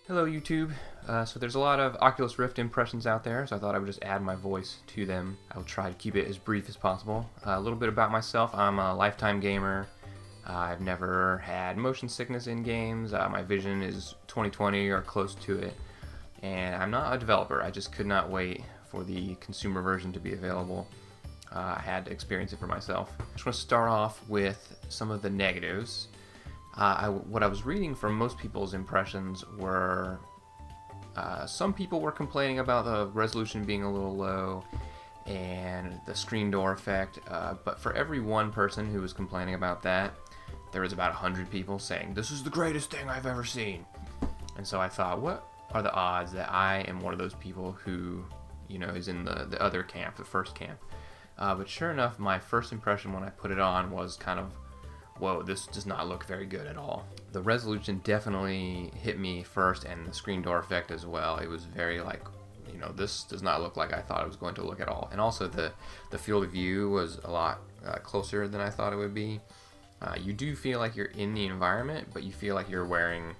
Hello YouTube. So there's a lot of Oculus Rift impressions out there, so I thought I would just add my voice to them. I'll try to keep it as brief as possible. A little bit about myself. I'm a lifetime gamer. I've never had motion sickness in games. My vision is 20/20 or close to it. And I'm not a developer. I just could not wait for the consumer version to be available. I had to experience it for myself. I just want to start off with some of the negatives. What I was reading from most people's impressions were some people were complaining about the resolution being a little low and the screen door effect, but for every one person who was complaining about that, there was about 100 people saying, "This is the greatest thing I've ever seen." And so I thought, what are the odds that I am one of those people who, is in the other camp, the first camp? But sure enough, my first impression when I put it on was kind of, whoa, this does not look very good at all. The resolution definitely hit me first, and the screen door effect as well. It was very this does not look like I thought it was going to look at all. And also the field of view was a lot closer than I thought it would be. You do feel like you're in the environment, but you feel like you're wearing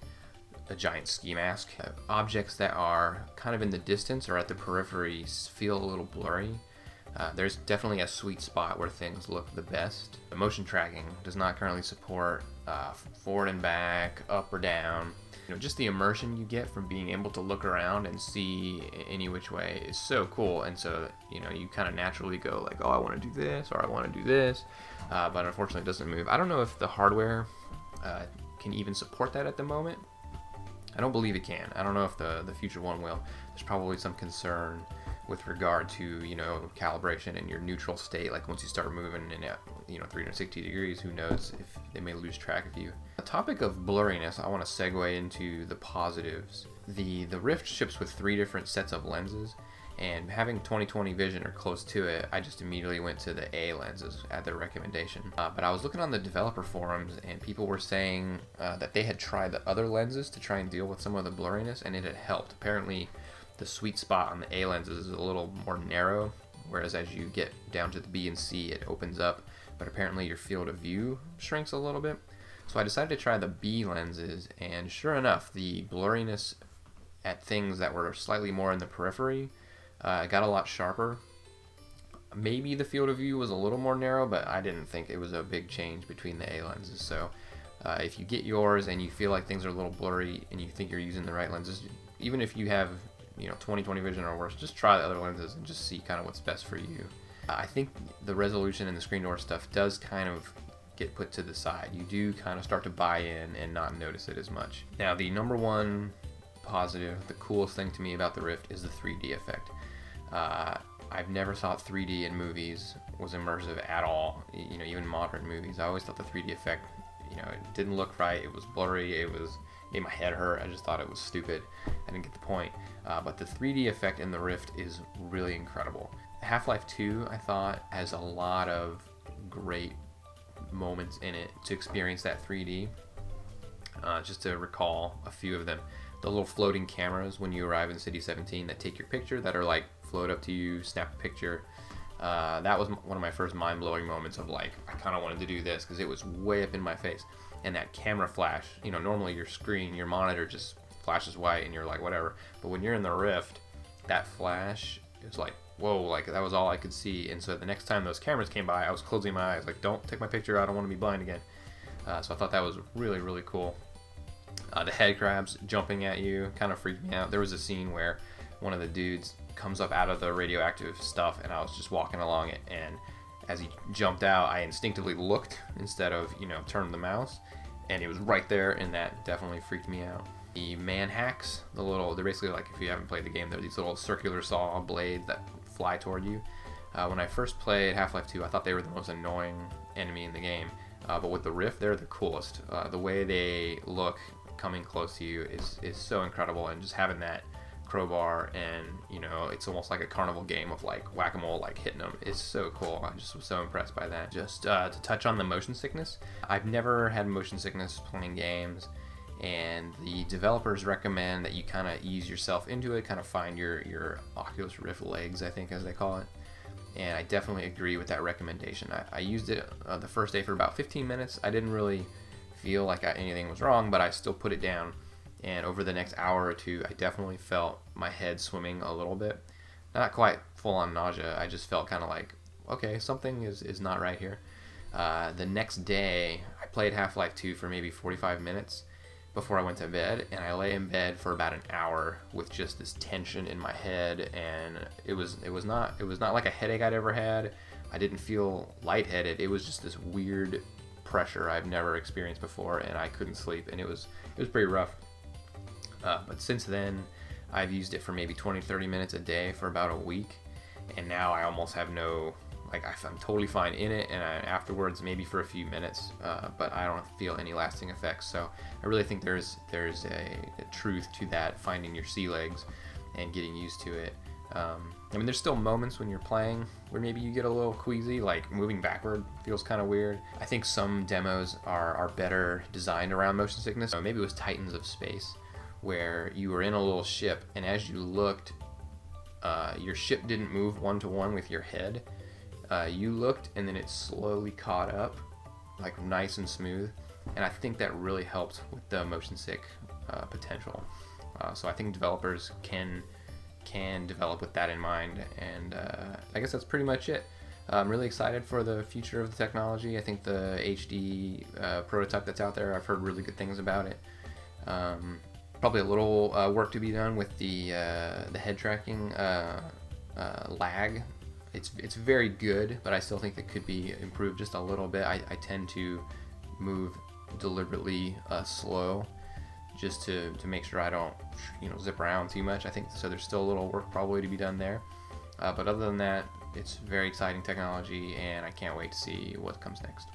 a giant ski mask. Objects that are kind of in the distance or at the periphery feel a little blurry. There's definitely a sweet spot where things look the best. The motion tracking does not currently support forward and back, up or down. Just the immersion you get from being able to look around and see any which way is so cool. And so, you kind of naturally go like, oh, I want to do this or I want to do this. But unfortunately it doesn't move. I don't know if the hardware can even support that at the moment. I don't believe it can. I don't know if the future one will. There's probably some concern with regard to calibration and your neutral state. Like once you start moving in at 360 degrees, who knows if they may lose track of you. The topic of blurriness, I want to segue into the positives. The Rift ships with 3 different sets of lenses, and having 20/20 vision or close to it, I just immediately went to the A lenses at their recommendation. But I was looking on the developer forums, and people were saying that they had tried the other lenses to try and deal with some of the blurriness, and it had helped. Apparently the sweet spot on the A lenses is a little more narrow, whereas as you get down to the B and C, it opens up, but apparently your field of view shrinks a little bit. So I decided to try the B lenses, and sure enough, the blurriness at things that were slightly more in the periphery got a lot sharper. Maybe the field of view was a little more narrow, but I didn't think it was a big change between the A lenses. So if you get yours and you feel like things are a little blurry and you think you're using the right lenses, even if you have 20/20 vision or worse, just try the other lenses and just see kind of what's best for you. I think the resolution and the screen door stuff does kind of get put to the side. You do kind of start to buy in and not notice it as much. Now, the number one positive, the coolest thing to me about the Rift is the 3D effect. I've never thought 3D in movies was immersive at all, even modern movies. I always thought the 3D effect, it didn't look right, it was blurry, it made my head hurt. I just thought it was stupid. I didn't get the point. But the 3D effect in the Rift is really incredible. Half-Life 2, I thought, has a lot of great moments in it to experience that 3D. Just to recall a few of them. The little floating cameras when you arrive in City 17 that take your picture, that are like float up to you, snap a picture. That was one of my first mind-blowing moments of like, I kind of wanted to do this because it was way up in my face. And that camera flash, normally your screen, your monitor just flashes white and you're like, whatever. But when you're in the Rift, that flash is like, whoa, like that was all I could see. And so the next time those cameras came by, I was closing my eyes, like, don't take my picture, I don't want to be blind again. So I thought that was really, really cool. The head crabs jumping at you kind of freaked me out. There was a scene where one of the dudes comes up out of the radioactive stuff, and I was just walking along it, and as he jumped out, I instinctively looked instead of, turned the mouse, and it was right there, and that definitely freaked me out. The man hacks, they're basically like, if you haven't played the game, they're these little circular saw blades that fly toward you. When I first played Half-Life 2, I thought they were the most annoying enemy in the game, but with the Rift, they're the coolest. The way they look coming close to you is so incredible, and just having that crowbar and it's almost like a carnival game of like whack-a-mole, like hitting them, is so cool. I just was so impressed by that. Just to touch on the motion sickness, I've never had motion sickness playing games, and the developers recommend that you kind of ease yourself into it, kind of find your Oculus Rift legs, I think, as they call it. And I definitely agree with that recommendation. I used it the first day for about 15 minutes. I didn't really feel like anything was wrong, but I still put it down And over the next hour or two, I definitely felt my head swimming a little bit. Not quite full-on nausea. I just felt kind of like, okay, something is not right here. The next day, I played Half-Life 2 for maybe 45 minutes before I went to bed, and I lay in bed for about an hour with just this tension in my head, and it was not like a headache I'd ever had. I didn't feel lightheaded. It was just this weird pressure I've never experienced before, and I couldn't sleep, and it was pretty rough. But since then, I've used it for maybe 20-30 minutes a day for about a week, and now I almost have no, like, I'm totally fine in it, and afterwards maybe for a few minutes, but I don't feel any lasting effects. So I really think there's a truth to that, finding your sea legs and getting used to it. I mean, there's still moments when you're playing where maybe you get a little queasy, like moving backward feels kind of weird. I think some demos are better designed around motion sickness. So maybe it was Titans of Space, where you were in a little ship, and as you looked, your ship didn't move one-to-one with your head. You looked, and then it slowly caught up, like nice and smooth. And I think that really helped with the motion sick potential. So I think developers can develop with that in mind. And I guess that's pretty much it. I'm really excited for the future of the technology. I think the HD prototype that's out there, I've heard really good things about it. Probably a little work to be done with the head tracking lag. It's very good, but I still think it could be improved just a little bit. I tend to move deliberately slow, just to make sure I don't zip around too much. I think so. There's still a little work probably to be done there, but other than that, it's very exciting technology, and I can't wait to see what comes next.